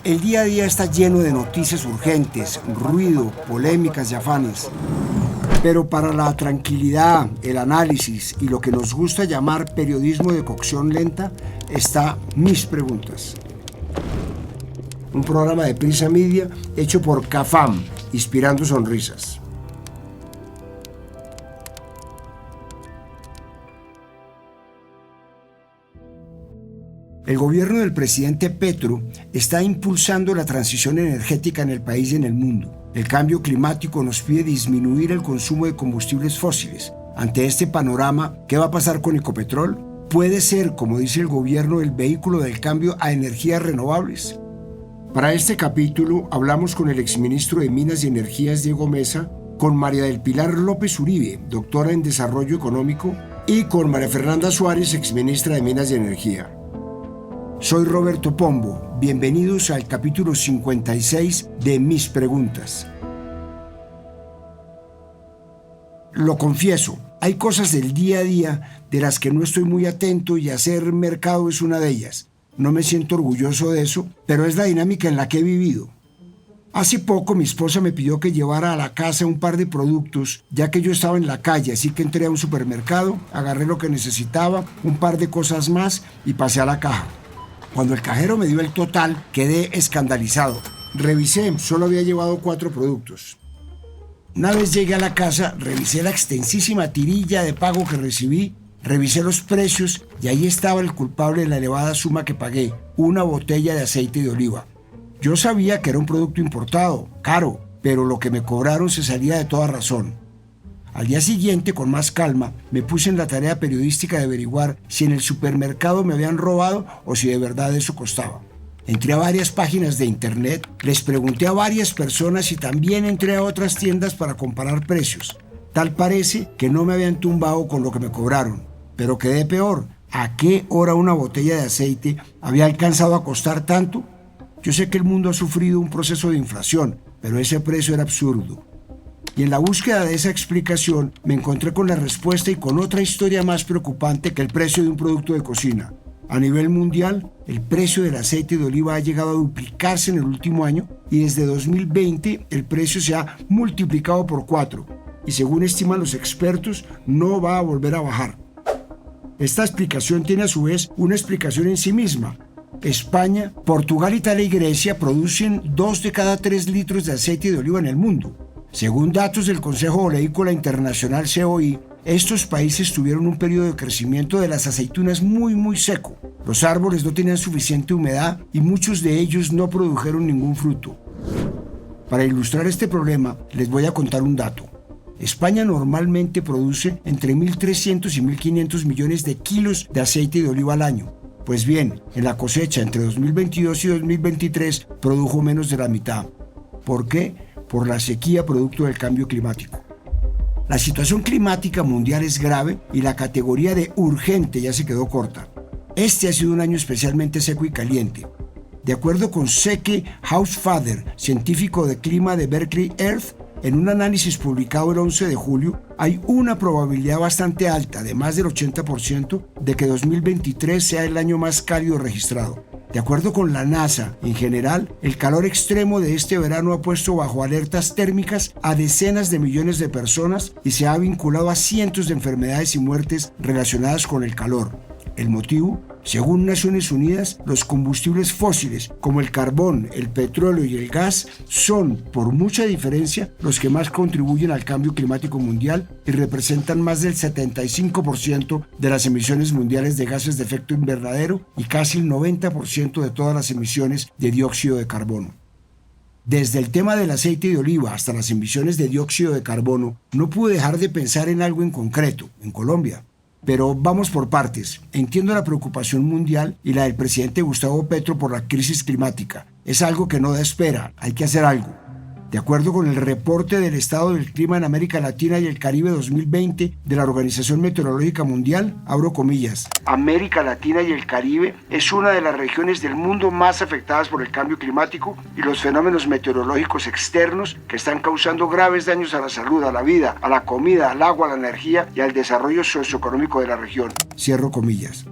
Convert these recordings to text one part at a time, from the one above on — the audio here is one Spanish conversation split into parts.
El día a día está lleno de noticias urgentes, ruido, polémicas y afanes. Pero para la tranquilidad, el análisis y lo que nos gusta llamar periodismo de cocción lenta, está Mis Preguntas. Un programa de Prisa Media hecho por CAFAM, inspirando sonrisas. El gobierno del presidente Petro está impulsando la transición energética en el país y en el mundo. El cambio climático nos pide disminuir el consumo de combustibles fósiles. Ante este panorama, ¿qué va a pasar con Ecopetrol? ¿Puede ser, como dice el gobierno, el vehículo del cambio a energías renovables? Para este capítulo hablamos con el exministro de Minas y Energías, Diego Mesa, con María del Pilar López Uribe, doctora en Desarrollo Económico, y con María Fernanda Suárez, exministra de Minas y Energía. Soy Roberto Pombo. Bienvenidos al capítulo 56 de Mis Preguntas. Lo confieso, hay cosas del día a día de las que no estoy muy atento y hacer mercado es una de ellas. No me siento orgulloso de eso, pero es la dinámica en la que he vivido. Hace poco mi esposa me pidió que llevara a la casa un par de productos, ya que yo estaba en la calle, así que entré a un supermercado, agarré lo que necesitaba, un par de cosas más y pasé a la caja. Cuando el cajero me dio el total, quedé escandalizado. Revisé, solo había llevado 4 productos. Una vez llegué a la casa, revisé la extensísima tirilla de pago que recibí, revisé los precios y ahí estaba el culpable de la elevada suma que pagué, una botella de aceite de oliva. Yo sabía que era un producto importado, caro, pero lo que me cobraron se salía de toda razón. Al día siguiente, con más calma, me puse en la tarea periodística de averiguar si en el supermercado me habían robado o si de verdad eso costaba. Entré a varias páginas de internet, les pregunté a varias personas y también entré a otras tiendas para comparar precios. Tal parece que no me habían tumbado con lo que me cobraron. Pero quedé peor. ¿A qué hora una botella de aceite había alcanzado a costar tanto? Yo sé que el mundo ha sufrido un proceso de inflación, pero ese precio era absurdo. Y en la búsqueda de esa explicación me encontré con la respuesta y con otra historia más preocupante que el precio de un producto de cocina. A nivel mundial, el precio del aceite de oliva ha llegado a duplicarse en el último año y desde 2020 el precio se ha multiplicado por 4 y según estiman los expertos no va a volver a bajar. Esta explicación tiene a su vez una explicación en sí misma. España, Portugal, Italia y Grecia producen 2 de cada 3 litros de aceite de oliva en el mundo. Según datos del Consejo Oleícola Internacional COI, estos países tuvieron un periodo de crecimiento de las aceitunas muy seco. Los árboles no tenían suficiente humedad y muchos de ellos no produjeron ningún fruto. Para ilustrar este problema, les voy a contar un dato. España normalmente produce entre 1.300 y 1.500 millones de kilos de aceite de oliva al año. Pues bien, en la cosecha entre 2022 y 2023 produjo menos de la mitad. ¿Por qué? Por la sequía producto del cambio climático. La situación climática mundial es grave y la categoría de urgente ya se quedó corta. Este ha sido un año especialmente seco y caliente. De acuerdo con Seke Haussfader, científico de clima de Berkeley Earth, en un análisis publicado el 11 de julio, hay una probabilidad bastante alta, de más del 80%, de que 2023 sea el año más cálido registrado. De acuerdo con la NASA, en general, el calor extremo de este verano ha puesto bajo alertas térmicas a decenas de millones de personas y se ha vinculado a cientos de enfermedades y muertes relacionadas con el calor. ¿El motivo? Según Naciones Unidas, los combustibles fósiles como el carbón, el petróleo y el gas son, por mucha diferencia, los que más contribuyen al cambio climático mundial y representan más del 75% de las emisiones mundiales de gases de efecto invernadero y casi el 90% de todas las emisiones de dióxido de carbono. Desde el tema del aceite de oliva hasta las emisiones de dióxido de carbono, no pude dejar de pensar en algo en concreto, en Colombia. Pero vamos por partes. Entiendo la preocupación mundial y la del presidente Gustavo Petro por la crisis climática. Es algo que no da espera, hay que hacer algo. De acuerdo con el reporte del estado del clima en América Latina y el Caribe 2020 de la Organización Meteorológica Mundial, abro comillas, América Latina y el Caribe es una de las regiones del mundo más afectadas por el cambio climático y los fenómenos meteorológicos externos que están causando graves daños a la salud, a la vida, a la comida, al agua, a la energía y al desarrollo socioeconómico de la región. Cierro comillas.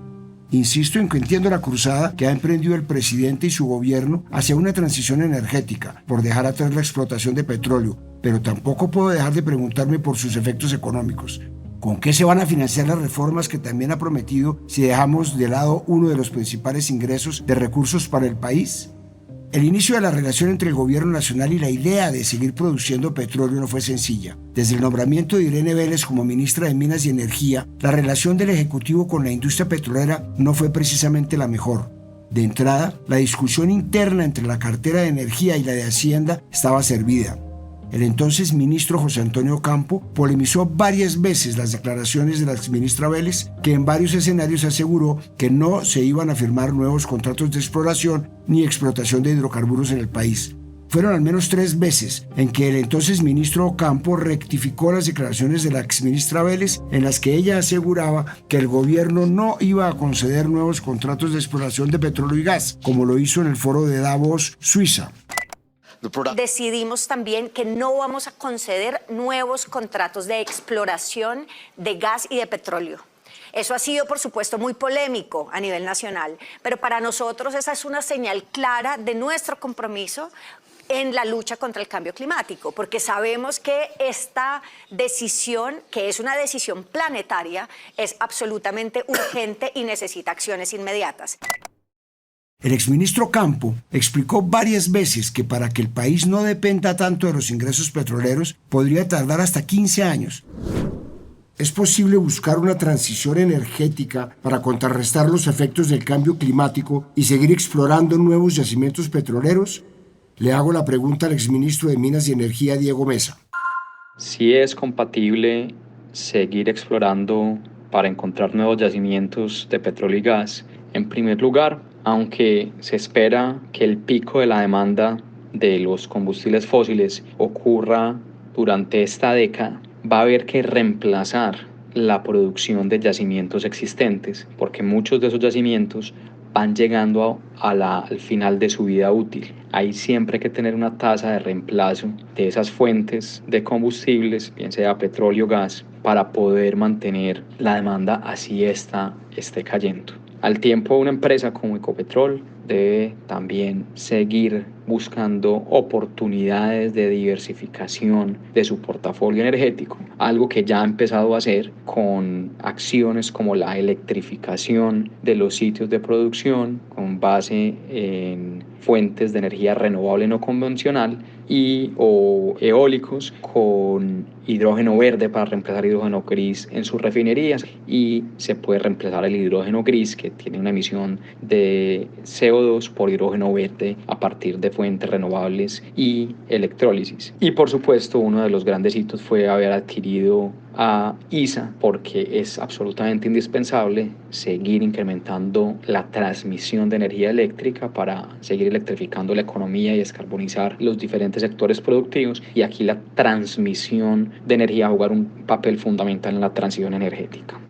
Insisto en que entiendo la cruzada que ha emprendido el presidente y su gobierno hacia una transición energética por dejar atrás la explotación de petróleo, pero tampoco puedo dejar de preguntarme por sus efectos económicos. ¿Con qué se van a financiar las reformas que también ha prometido si dejamos de lado uno de los principales ingresos de recursos para el país? El inicio de la relación entre el gobierno nacional y la idea de seguir produciendo petróleo no fue sencilla. Desde el nombramiento de Irene Vélez como ministra de Minas y Energía, la relación del Ejecutivo con la industria petrolera no fue precisamente la mejor. De entrada, la discusión interna entre la cartera de Energía y la de Hacienda estaba servida. El entonces ministro José Antonio Campo polemizó varias veces las declaraciones de la exministra Vélez, que en varios escenarios aseguró que no se iban a firmar nuevos contratos de exploración ni explotación de hidrocarburos en el país. Fueron al menos 3 veces en que el entonces ministro Campo rectificó las declaraciones de la exministra Vélez, en las que ella aseguraba que el gobierno no iba a conceder nuevos contratos de exploración de petróleo y gas, como lo hizo en el foro de Davos, Suiza. Decidimos también que no vamos a conceder nuevos contratos de exploración de gas y de petróleo. Eso ha sido, por supuesto, muy polémico a nivel nacional, pero para nosotros esa es una señal clara de nuestro compromiso en la lucha contra el cambio climático, porque sabemos que esta decisión, que es una decisión planetaria, es absolutamente urgente y necesita acciones inmediatas. El exministro Campo explicó varias veces que para que el país no dependa tanto de los ingresos petroleros podría tardar hasta 15 años. ¿Es posible buscar una transición energética para contrarrestar los efectos del cambio climático y seguir explorando nuevos yacimientos petroleros? Le hago la pregunta al exministro de Minas y Energía, Diego Mesa. Sí es compatible seguir explorando para encontrar nuevos yacimientos de petróleo y gas. En primer lugar, aunque se espera que el pico de la demanda de los combustibles fósiles ocurra durante esta década, va a haber que reemplazar la producción de yacimientos existentes, porque muchos de esos yacimientos van llegando al final de su vida útil. Hay siempre que tener una tasa de reemplazo de esas fuentes de combustibles, bien sea petróleo o gas, para poder mantener la demanda así esté cayendo. Al tiempo, una empresa como Ecopetrol debe también seguir buscando oportunidades de diversificación de su portafolio energético, algo que ya ha empezado a hacer con acciones como la electrificación de los sitios de producción con base en fuentes de energía renovable no convencional o eólicos con hidrógeno verde para reemplazar hidrógeno gris en sus refinerías, y se puede reemplazar el hidrógeno gris, que tiene una emisión de CO2, por hidrógeno verde a partir de fuentes renovables y electrólisis. Y por supuesto, uno de los grandes hitos fue haber adquirido a ISA, porque es absolutamente indispensable seguir incrementando la transmisión de energía eléctrica para seguir electrificando la economía y descarbonizar los diferentes sectores productivos, y aquí la transmisión de energía va a jugar un papel fundamental en la transición energética.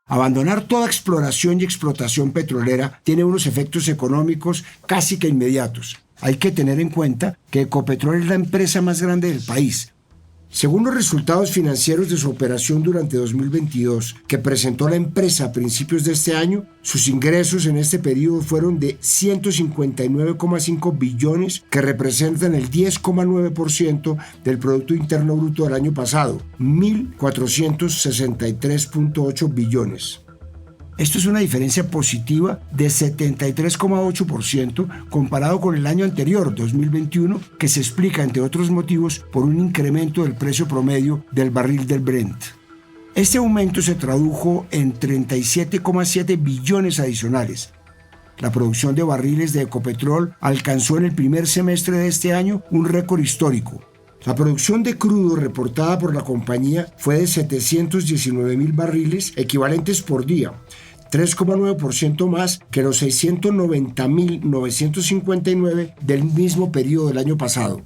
Abandonar toda exploración y explotación petrolera tiene unos efectos económicos casi que inmediatos. Hay que tener en cuenta que Ecopetrol es la empresa más grande del país. Según los resultados financieros de su operación durante 2022, que presentó la empresa a principios de este año, sus ingresos en este periodo fueron de 159,5 billones, que representan el 10,9% del Producto Interno Bruto del año pasado, 1.463,8 billones. Esto es una diferencia positiva de 73,8% comparado con el año anterior, 2021, que se explica, entre otros motivos, por un incremento del precio promedio del barril del Brent. Este aumento se tradujo en 37,7 billones adicionales. La producción de barriles de Ecopetrol alcanzó en el primer semestre de este año un récord histórico. La producción de crudo reportada por la compañía fue de 719,000 barriles equivalentes por día, 3,9% más que los 690,959 del mismo periodo del año pasado.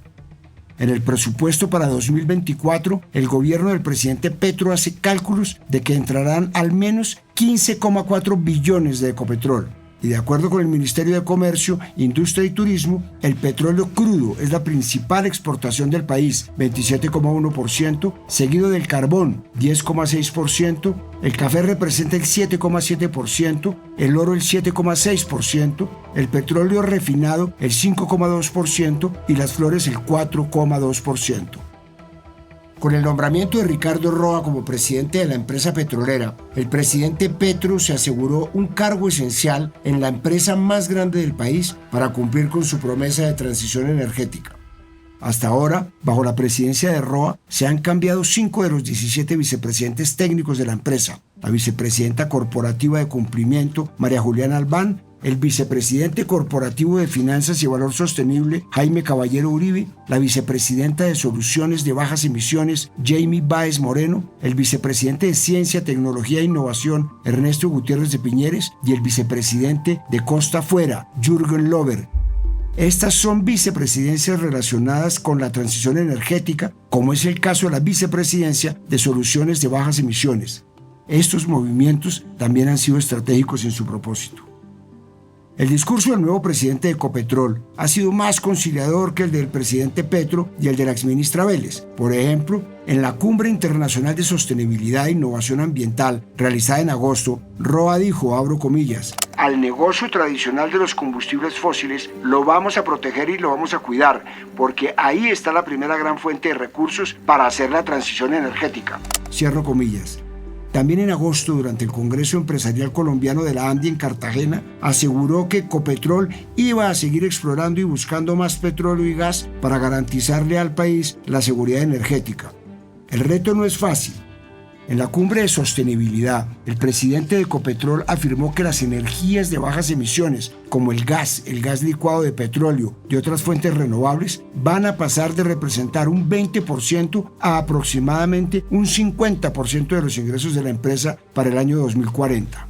En el presupuesto para 2024, el gobierno del presidente Petro hace cálculos de que entrarán al menos 15,4 billones de Ecopetrol. Y de acuerdo con el Ministerio de Comercio, Industria y Turismo, el petróleo crudo es la principal exportación del país, 27,1%, seguido del carbón, 10,6%, el café representa el 7,7%, el oro el 7,6%, el petróleo refinado el 5,2% y las flores el 4,2%. Con el nombramiento de Ricardo Roa como presidente de la empresa petrolera, el presidente Petro se aseguró un cargo esencial en la empresa más grande del país para cumplir con su promesa de transición energética. Hasta ahora, bajo la presidencia de Roa, se han cambiado 5 de los 17 vicepresidentes técnicos de la empresa: la vicepresidenta corporativa de cumplimiento, María Juliana Albán, el vicepresidente corporativo de Finanzas y Valor Sostenible, Jaime Caballero Uribe, la vicepresidenta de Soluciones de Bajas Emisiones, Jamie Báez Moreno, el vicepresidente de Ciencia, Tecnología e Innovación, Ernesto Gutiérrez de Piñeres, y el vicepresidente de Costa Afuera, Jürgen Lober. Estas son vicepresidencias relacionadas con la transición energética, como es el caso de la vicepresidencia de Soluciones de Bajas Emisiones. Estos movimientos también han sido estratégicos en su propósito. El discurso del nuevo presidente de Ecopetrol ha sido más conciliador que el del presidente Petro y el de la exministra Vélez. Por ejemplo, en la Cumbre Internacional de Sostenibilidad e Innovación Ambiental realizada en agosto, Roa dijo, abro comillas, al negocio tradicional de los combustibles fósiles lo vamos a proteger y lo vamos a cuidar, porque ahí está la primera gran fuente de recursos para hacer la transición energética. Cierro comillas. También en agosto, durante el Congreso Empresarial Colombiano de la ANDI en Cartagena, aseguró que Ecopetrol iba a seguir explorando y buscando más petróleo y gas para garantizarle al país la seguridad energética. El reto no es fácil. En la cumbre de sostenibilidad, el presidente de Ecopetrol afirmó que las energías de bajas emisiones, como el gas licuado de petróleo y otras fuentes renovables, van a pasar de representar un 20% a aproximadamente un 50% de los ingresos de la empresa para el año 2040.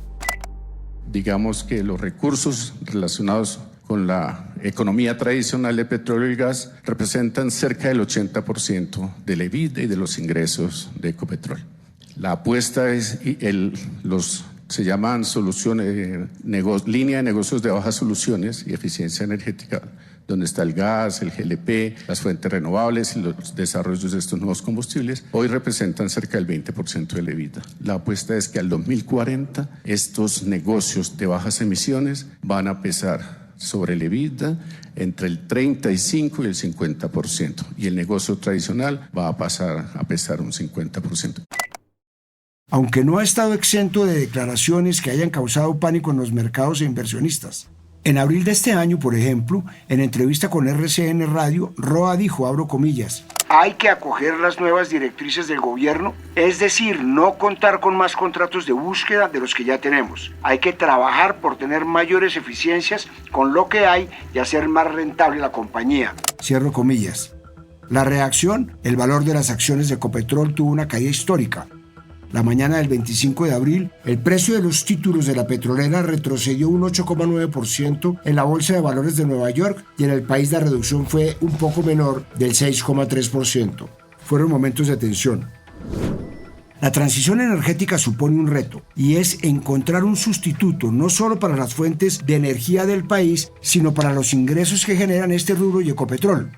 Digamos que los recursos relacionados con la economía tradicional de petróleo y gas representan cerca del 80% del EBITDA y de los ingresos de Ecopetrol. La apuesta es se llaman soluciones, línea de negocios de bajas soluciones y eficiencia energética, donde está el gas, el GLP, las fuentes renovables y los desarrollos de estos nuevos combustibles. Hoy representan cerca del 20% del EBITDA. La apuesta es que al 2040 estos negocios de bajas emisiones van a pesar sobre el EBITDA entre el 35 y el 50%, y el negocio tradicional va a pasar a pesar un 50%. Aunque no ha estado exento de declaraciones que hayan causado pánico en los mercados e inversionistas. En abril de este año, por ejemplo, en entrevista con RCN Radio, Roa dijo, abro comillas, hay que acoger las nuevas directrices del gobierno, es decir, no contar con más contratos de búsqueda de los que ya tenemos. Hay que trabajar por tener mayores eficiencias con lo que hay y hacer más rentable la compañía. Cierro comillas. La reacción, el valor de las acciones de Ecopetrol tuvo una caída histórica. La mañana del 25 de abril, el precio de los títulos de la petrolera retrocedió un 8,9% en la Bolsa de Valores de Nueva York y en el país la reducción fue un poco menor del 6,3%. Fueron momentos de tensión. La transición energética supone un reto y es encontrar un sustituto no solo para las fuentes de energía del país, sino para los ingresos que generan este rubro y Ecopetrol.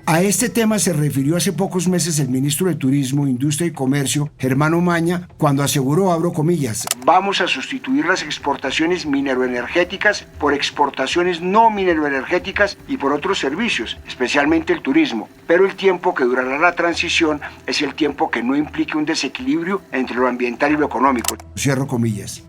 A este tema se refirió hace pocos meses el ministro de Turismo, Industria y Comercio, Germán Omaña, cuando aseguró, abro comillas, vamos a sustituir las exportaciones mineroenergéticas por exportaciones no mineroenergéticas y por otros servicios, especialmente el turismo. Pero el tiempo que durará la transición es el tiempo que no implique un desequilibrio entre lo ambiental y lo económico. Cierro comillas.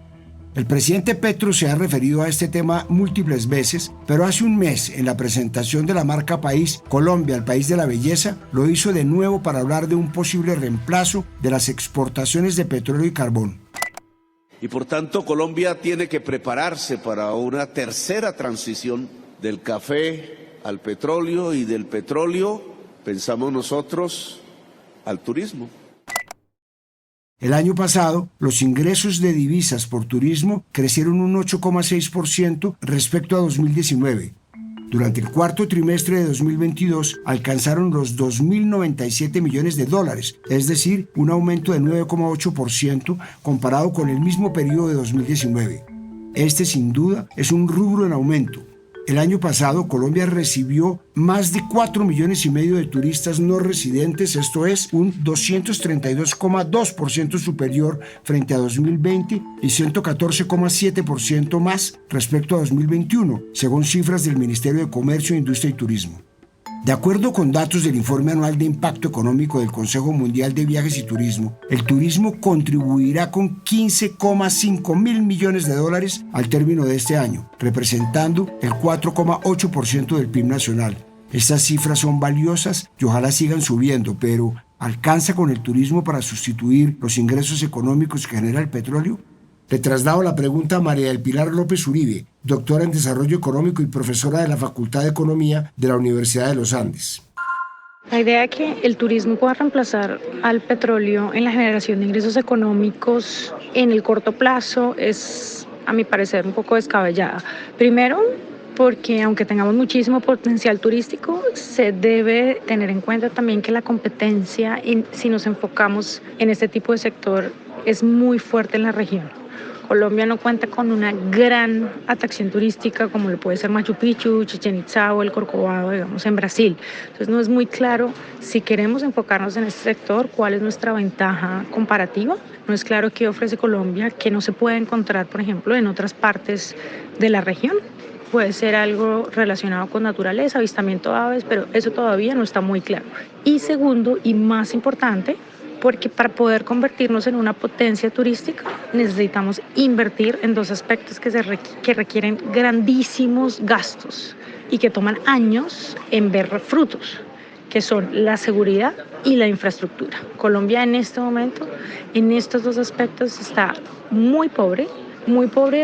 El presidente Petro se ha referido a este tema múltiples veces, pero hace un mes, en la presentación de la marca País, Colombia, el país de la belleza, lo hizo de nuevo para hablar de un posible reemplazo de las exportaciones de petróleo y carbón. Y por tanto, Colombia tiene que prepararse para una tercera transición del café al petróleo y del petróleo, pensamos nosotros, al turismo. El año pasado, los ingresos de divisas por turismo crecieron un 8,6% respecto a 2019. Durante el cuarto trimestre de 2022 alcanzaron los $2.097 millones, es decir, un aumento de 9,8% comparado con el mismo periodo de 2019. Este, sin duda, es un rubro en aumento. El año pasado, Colombia recibió más de 4,5 millones de turistas no residentes, esto es un 232,2% superior frente a 2020 y 114,7% más respecto a 2021, según cifras del Ministerio de Comercio, Industria y Turismo. De acuerdo con datos del Informe Anual de Impacto Económico del Consejo Mundial de Viajes y Turismo, el turismo contribuirá con $15,5 mil millones al término de este año, representando el 4,8% del PIB nacional. Estas cifras son valiosas y ojalá sigan subiendo, pero ¿alcanza con el turismo para sustituir los ingresos económicos que genera el petróleo? Le traslado la pregunta a María del Pilar López Uribe, doctora en Desarrollo Económico y profesora de la Facultad de Economía de la Universidad de los Andes. La idea de que el turismo pueda reemplazar al petróleo en la generación de ingresos económicos en el corto plazo es, a mi parecer, un poco descabellada. Primero, porque aunque tengamos muchísimo potencial turístico, se debe tener en cuenta también que la competencia, si nos enfocamos en este tipo de sector, es muy fuerte en la región. Colombia no cuenta con una gran atracción turística como lo puede ser Machu Picchu, Chichén Itzá o el Corcovado, digamos, en Brasil. Entonces no es muy claro si queremos enfocarnos en este sector, cuál es nuestra ventaja comparativa. No es claro qué ofrece Colombia, que no se puede encontrar, por ejemplo, en otras partes de la región. Puede ser algo relacionado con naturaleza, avistamiento de aves, pero eso todavía no está muy claro. Y segundo, y más importante, porque para poder convertirnos en una potencia turística necesitamos invertir en dos aspectos que requieren grandísimos gastos y que toman años en ver frutos, que son la seguridad y la infraestructura. Colombia en este momento, en estos dos aspectos, está muy pobre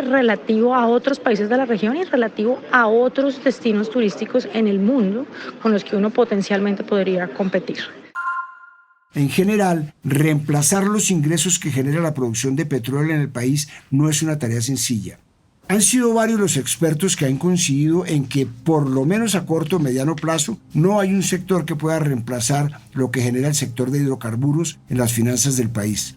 relativo a otros países de la región y relativo a otros destinos turísticos en el mundo con los que uno potencialmente podría competir. En general, reemplazar los ingresos que genera la producción de petróleo en el país no es una tarea sencilla. Han sido varios los expertos que han coincidido en que, por lo menos a corto o mediano plazo, no hay un sector que pueda reemplazar lo que genera el sector de hidrocarburos en las finanzas del país.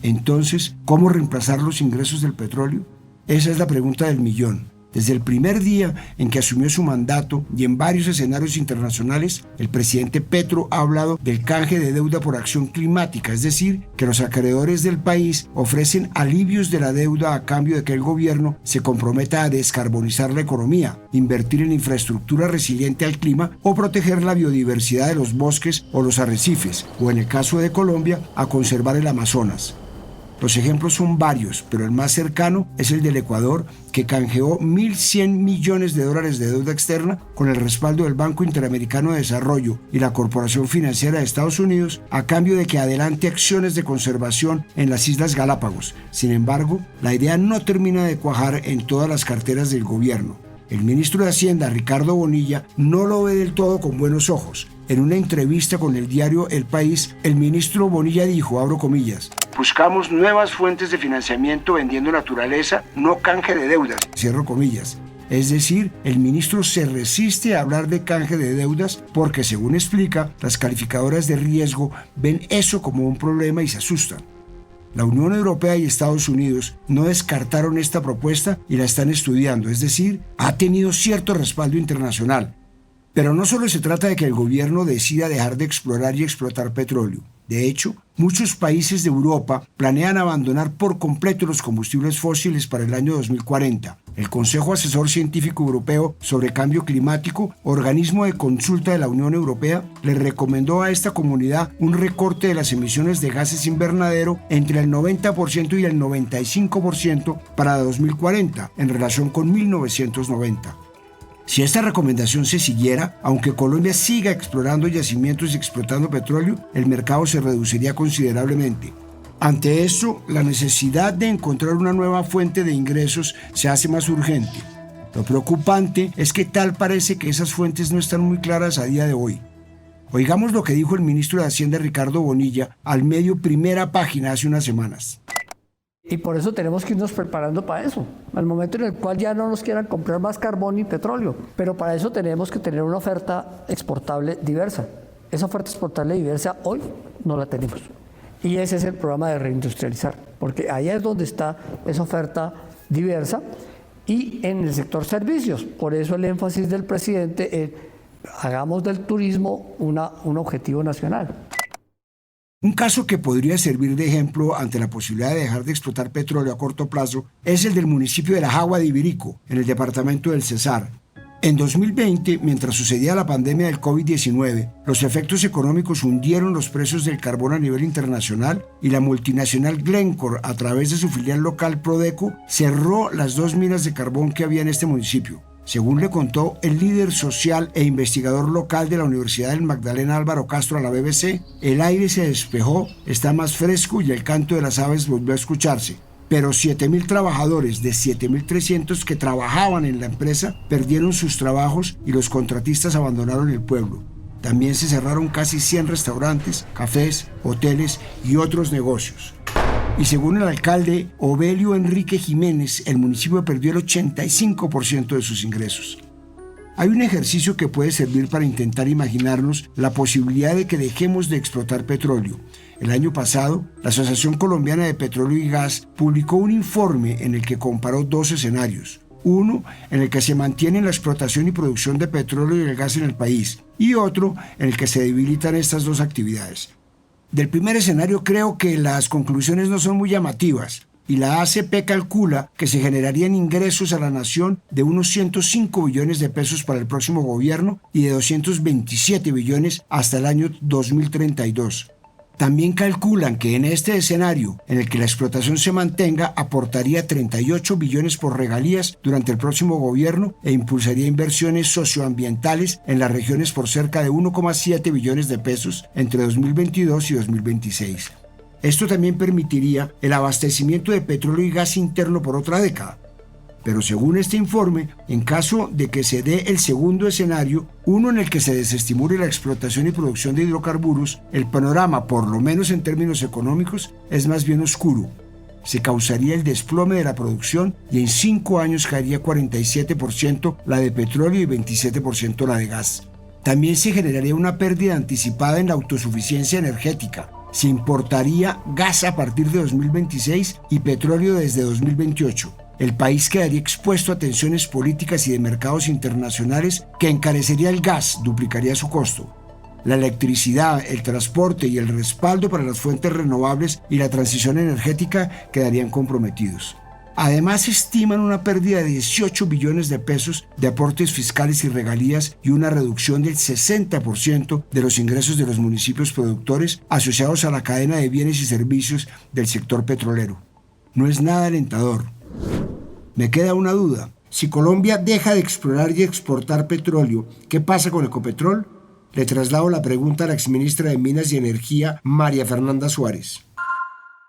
Entonces, ¿cómo reemplazar los ingresos del petróleo? Esa es la pregunta del millón. Desde el primer día en que asumió su mandato y en varios escenarios internacionales, el presidente Petro ha hablado del canje de deuda por acción climática, es decir, que los acreedores del país ofrecen alivios de la deuda a cambio de que el gobierno se comprometa a descarbonizar la economía, invertir en infraestructura resiliente al clima o proteger la biodiversidad de los bosques o los arrecifes, o en el caso de Colombia, a conservar el Amazonas. Los ejemplos son varios, pero el más cercano es el del Ecuador, que canjeó $1.100 millones de deuda externa con el respaldo del Banco Interamericano de Desarrollo y la Corporación Financiera de Estados Unidos a cambio de que adelante acciones de conservación en las Islas Galápagos. Sin embargo, la idea no termina de cuajar en todas las carteras del gobierno. El ministro de Hacienda, Ricardo Bonilla, no lo ve del todo con buenos ojos. En una entrevista con el diario El País, el ministro Bonilla dijo, abro comillas, buscamos nuevas fuentes de financiamiento vendiendo naturaleza, no canje de deudas, cierro comillas. Es decir, el ministro se resiste a hablar de canje de deudas porque, según explica, las calificadoras de riesgo ven eso como un problema y se asustan. La Unión Europea y Estados Unidos no descartaron esta propuesta y la están estudiando, es decir, ha tenido cierto respaldo internacional. Pero no solo se trata de que el gobierno decida dejar de explorar y explotar petróleo. De hecho, muchos países de Europa planean abandonar por completo los combustibles fósiles para el año 2040. El Consejo Asesor Científico Europeo sobre Cambio Climático, organismo de consulta de la Unión Europea, le recomendó a esta comunidad un recorte de las emisiones de gases invernadero entre el 90% y el 95% para 2040, en relación con 1990. Si esta recomendación se siguiera, aunque Colombia siga explorando yacimientos y explotando petróleo, el mercado se reduciría considerablemente. Ante esto, la necesidad de encontrar una nueva fuente de ingresos se hace más urgente. Lo preocupante es que tal parece que esas fuentes no están muy claras a día de hoy. Oigamos lo que dijo el ministro de Hacienda, Ricardo Bonilla, al medio Primera Página hace unas semanas. Y por eso tenemos que irnos preparando para eso, al momento en el cual ya no nos quieran comprar más carbón y petróleo. Pero para eso tenemos que tener una oferta exportable diversa. Esa oferta exportable diversa hoy no la tenemos. Y ese es el programa de reindustrializar, porque ahí es donde está esa oferta diversa y en el sector servicios. Por eso el énfasis del presidente en hagamos del turismo un objetivo nacional. Un caso que podría servir de ejemplo ante la posibilidad de dejar de explotar petróleo a corto plazo es el del municipio de La Jagua de Ibirico, en el departamento del Cesar. En 2020, mientras sucedía la pandemia del COVID-19, los efectos económicos hundieron los precios del carbón a nivel internacional y la multinacional Glencore, a través de su filial local Prodeco, cerró las 2 minas de carbón que había en este municipio. Según le contó el líder social e investigador local de la Universidad del Magdalena, Álvaro Castro, a la BBC, el aire se despejó, está más fresco y el canto de las aves volvió a escucharse. Pero 7.000 trabajadores de 7.300 que trabajaban en la empresa perdieron sus trabajos y los contratistas abandonaron el pueblo. También se cerraron casi 100 restaurantes, cafés, hoteles y otros negocios. Y según el alcalde Ovelio Enrique Jiménez, el municipio perdió el 85% de sus ingresos. Hay un ejercicio que puede servir para intentar imaginarnos la posibilidad de que dejemos de explotar petróleo. El año pasado, la Asociación Colombiana de Petróleo y Gas publicó un informe en el que comparó 2 escenarios. Uno, en el que se mantiene la explotación y producción de petróleo y el gas en el país, y otro, en el que se debilitan estas 2 actividades. Del primer escenario creo que las conclusiones no son muy llamativas, y la ACP calcula que se generarían ingresos a la nación de unos 105 billones de pesos para el próximo gobierno y de 227 billones hasta el año 2032. También calculan que en este escenario, en el que la explotación se mantenga, aportaría 38 billones por regalías durante el próximo gobierno e impulsaría inversiones socioambientales en las regiones por cerca de 1,7 billones de pesos entre 2022 y 2026. Esto también permitiría el abastecimiento de petróleo y gas interno por otra década. Pero según este informe, en caso de que se dé el segundo escenario, uno en el que se desestimule la explotación y producción de hidrocarburos, el panorama, por lo menos en términos económicos, es más bien oscuro. Se causaría el desplome de la producción y en 5 años caería 47% la de petróleo y 27% la de gas. También se generaría una pérdida anticipada en la autosuficiencia energética. Se importaría gas a partir de 2026 y petróleo desde 2028. El país quedaría expuesto a tensiones políticas y de mercados internacionales que encarecería el gas, duplicaría su costo. La electricidad, el transporte y el respaldo para las fuentes renovables y la transición energética quedarían comprometidos. Además, estiman una pérdida de 18 billones de pesos de aportes fiscales y regalías y una reducción del 60% de los ingresos de los municipios productores asociados a la cadena de bienes y servicios del sector petrolero. No es nada alentador. Me queda una duda. Si Colombia deja de explorar y exportar petróleo, ¿qué pasa con Ecopetrol? Le traslado la pregunta a la exministra de Minas y Energía, María Fernanda Suárez.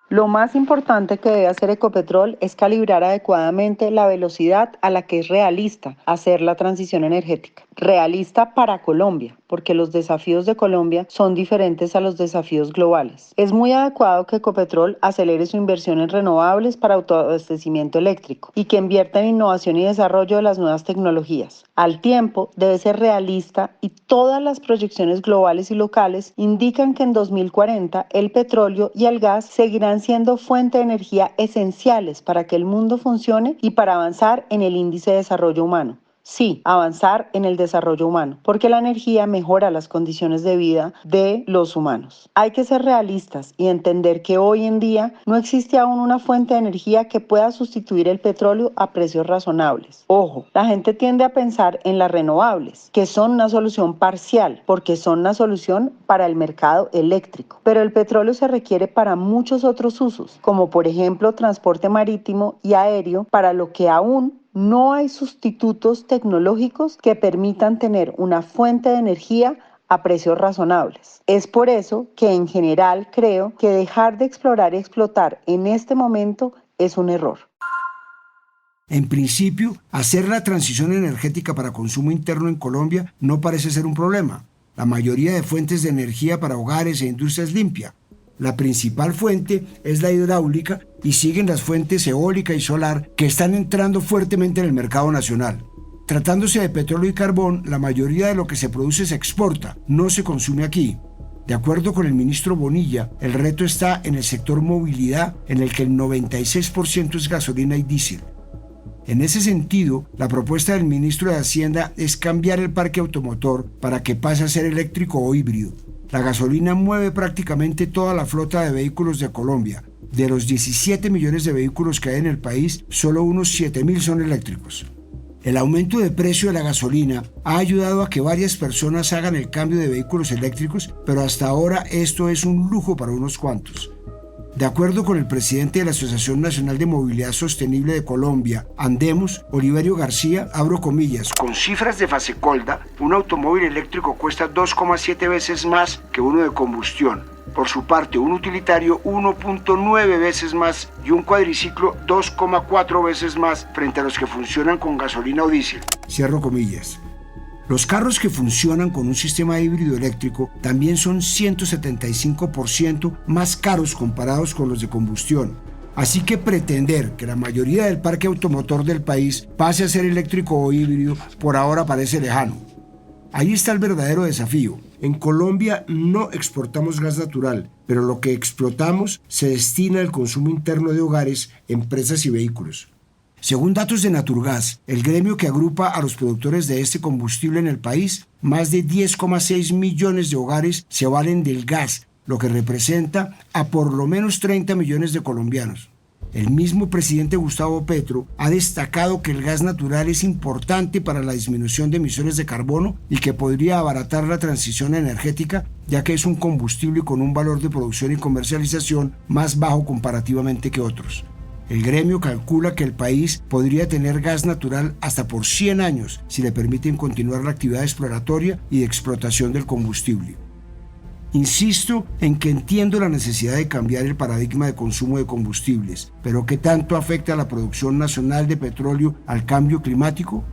Lo más importante que debe hacer Ecopetrol es calibrar adecuadamente la velocidad a la que es realista hacer la transición energética. Realista para Colombia, porque los desafíos de Colombia son diferentes a los desafíos globales. Es muy adecuado que Ecopetrol acelere su inversión en renovables para autoabastecimiento eléctrico y que invierta en innovación y desarrollo de las nuevas tecnologías. Al tiempo, debe ser realista y todas las proyecciones globales y locales indican que en 2040 el petróleo y el gas seguirán siendo fuente de energía esenciales para que el mundo funcione y para avanzar en el índice de desarrollo humano. Sí, avanzar en el desarrollo humano, porque la energía mejora las condiciones de vida de los humanos. Hay que ser realistas y entender que hoy en día no existe aún una fuente de energía que pueda sustituir el petróleo a precios razonables. Ojo, la gente tiende a pensar en las renovables, que son una solución parcial, porque son una solución para el mercado eléctrico. Pero el petróleo se requiere para muchos otros usos, como por ejemplo transporte marítimo y aéreo, para lo que aún no hay sustitutos tecnológicos que permitan tener una fuente de energía a precios razonables. Es por eso que en general creo que dejar de explorar y explotar en este momento es un error. En principio, hacer la transición energética para consumo interno en Colombia no parece ser un problema. La mayoría de fuentes de energía para hogares e industria es limpia. La principal fuente es la hidráulica y siguen las fuentes eólica y solar que están entrando fuertemente en el mercado nacional. Tratándose de petróleo y carbón, la mayoría de lo que se produce se exporta, no se consume aquí. De acuerdo con el ministro Bonilla, el reto está en el sector movilidad, en el que el 96% es gasolina y diésel. En ese sentido, la propuesta del ministro de Hacienda es cambiar el parque automotor para que pase a ser eléctrico o híbrido. La gasolina mueve prácticamente toda la flota de vehículos de Colombia. De los 17 millones de vehículos que hay en el país, solo unos 7.000 son eléctricos. El aumento de precio de la gasolina ha ayudado a que varias personas hagan el cambio de vehículos eléctricos, pero hasta ahora esto es un lujo para unos cuantos. De acuerdo con el presidente de la Asociación Nacional de Movilidad Sostenible de Colombia, Andemos, Oliverio García, abro comillas, con cifras de Fasecolda, un automóvil eléctrico cuesta 2,7 veces más que uno de combustión. Por su parte, un utilitario 1,9 veces más y un cuadriciclo 2,4 veces más frente a los que funcionan con gasolina o diésel. Cierro comillas. Los carros que funcionan con un sistema híbrido eléctrico también son 175% más caros comparados con los de combustión. Así que pretender que la mayoría del parque automotor del país pase a ser eléctrico o híbrido por ahora parece lejano. Ahí está el verdadero desafío. En Colombia no exportamos gas natural, pero lo que explotamos se destina al consumo interno de hogares, empresas y vehículos. Según datos de Naturgas, el gremio que agrupa a los productores de este combustible en el país, más de 10,6 millones de hogares se valen del gas, lo que representa a por lo menos 30 millones de colombianos. El mismo presidente Gustavo Petro ha destacado que el gas natural es importante para la disminución de emisiones de carbono y que podría abaratar la transición energética, ya que es un combustible con un valor de producción y comercialización más bajo comparativamente que otros. El gremio calcula que el país podría tener gas natural hasta por 100 años si le permiten continuar la actividad exploratoria y de explotación del combustible. Insisto en que entiendo la necesidad de cambiar el paradigma de consumo de combustibles, pero ¿qué tanto afecta a la producción nacional de petróleo al cambio climático?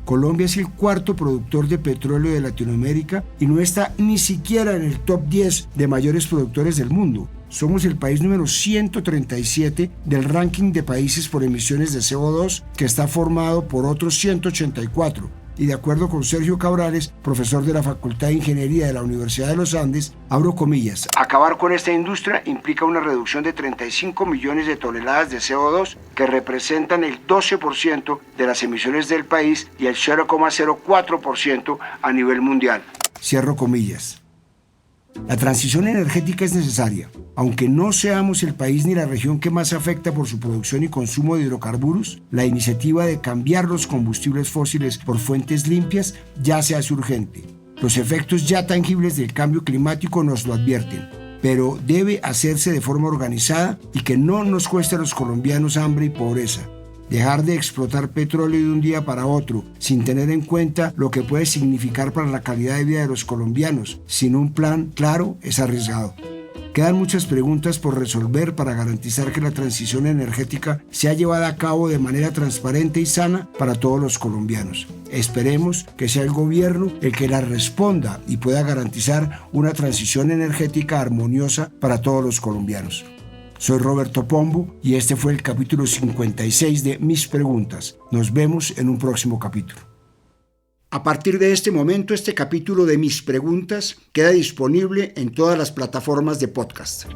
Colombia es el cuarto productor de petróleo de Latinoamérica y no está ni siquiera en el top 10 de mayores productores del mundo. Somos el país número 137 del ranking de países por emisiones de CO2, que está formado por otros 184. Y de acuerdo con Sergio Cabrales, profesor de la Facultad de Ingeniería de la Universidad de los Andes, abro comillas, acabar con esta industria implica una reducción de 35 millones de toneladas de CO2, que representan el 12% de las emisiones del país y el 0,04% a nivel mundial. Cierro comillas. La transición energética es necesaria. Aunque no seamos el país ni la región que más afecta por su producción y consumo de hidrocarburos, la iniciativa de cambiar los combustibles fósiles por fuentes limpias ya se hace urgente. Los efectos ya tangibles del cambio climático nos lo advierten, pero debe hacerse de forma organizada y que no nos cueste a los colombianos hambre y pobreza. Dejar de explotar petróleo de un día para otro, sin tener en cuenta lo que puede significar para la calidad de vida de los colombianos, sin un plan claro, es arriesgado. Quedan muchas preguntas por resolver para garantizar que la transición energética sea llevada a cabo de manera transparente y sana para todos los colombianos. Esperemos que sea el gobierno el que la responda y pueda garantizar una transición energética armoniosa para todos los colombianos. Soy Roberto Pombo y este fue el capítulo 56 de Mis Preguntas. Nos vemos en un próximo capítulo. A partir de este momento, este capítulo de Mis Preguntas queda disponible en todas las plataformas de podcast.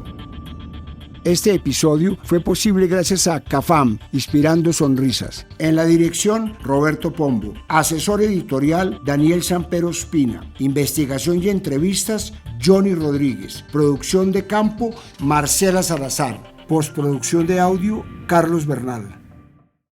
Este episodio fue posible gracias a CAFAM, Inspirando Sonrisas. En la dirección, Roberto Pombo. Asesor editorial, Daniel Sampero Espina. Investigación y entrevistas, Johnny Rodríguez. Producción de campo, Marcela Salazar. Postproducción de audio, Carlos Bernal.